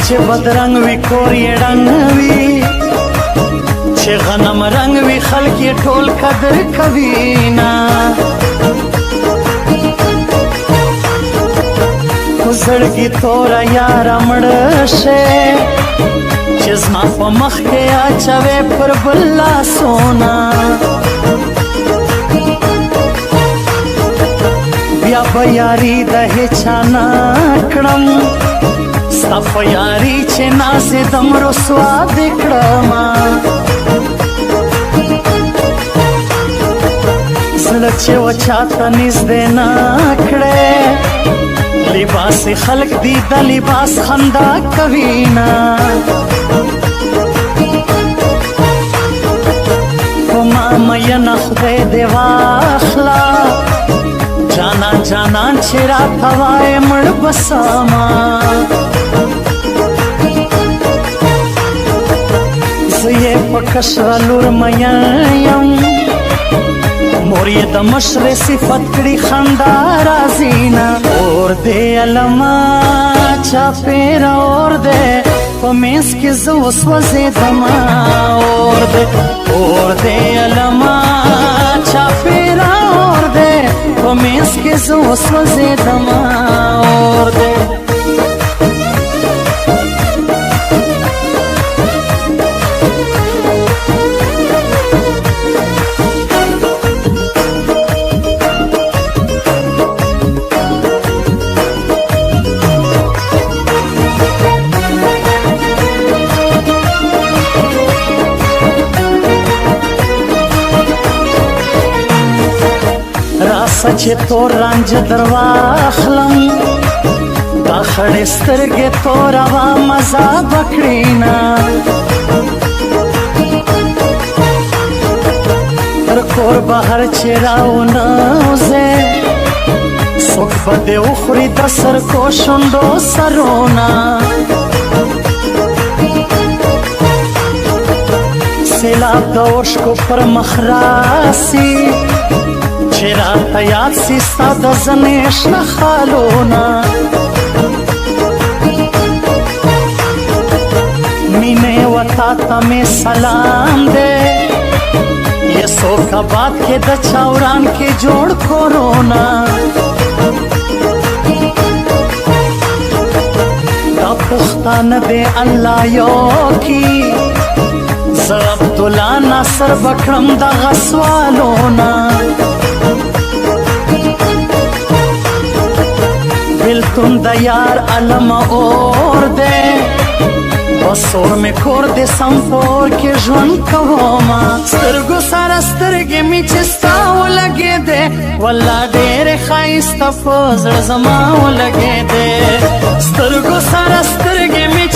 چې بدرنګ وي کور یې ړنګ وي چې غنم رنګ وي خلک یې ټول قدر کوي نه زړګي توره یاره مړه شې چې زما په مخ کې اچوې پر بل لاسونه بیا به یاري د هیچا نه کړم ستا په یاري چې نازېدم رسوا دې کړمه زړه چې و چاته نږدې نه کړې لباس خلق دی د لباس خندا کوي نه په ما مینه خدای دې واخلا جانان جانان چې راته وایې مړ به سما زه یې په کشره لور مین یم مور یې د مشرې صفت کړي خندا راځي نه اور دې علما چاپېره اور دې په منځ کې زه وسوځېدمه اور دې علما چاپېره اور دې په منځ کې زه وسوځېدمه اور دې چې تور رنج در واخلم دا خړې سترګې توره وه مزه به کړي نه تر کور بهر چې راونوځې څوک به دې وخوري د سرکو شونډو سرونه سیلاب د اوښکو پر مخ راسي چې راته یاد سي ستا د زنې شنه خالونه مینې وتا ته مې سلام دی یسوکاباد کې د چاوران کې جوړ کورونه دا پښتانه دی الله یو کی زه عبدالله ناصر بکړم دغه سوالونه بلتون د یار علم اور دے بس اور میں کور دے سمپور کے ژوند کوما سترګو سره سترګې مې چې ستا ولګېدې والله ډېرې ښایسته په زړه زما ولګېدې سترګو سره سترګې مې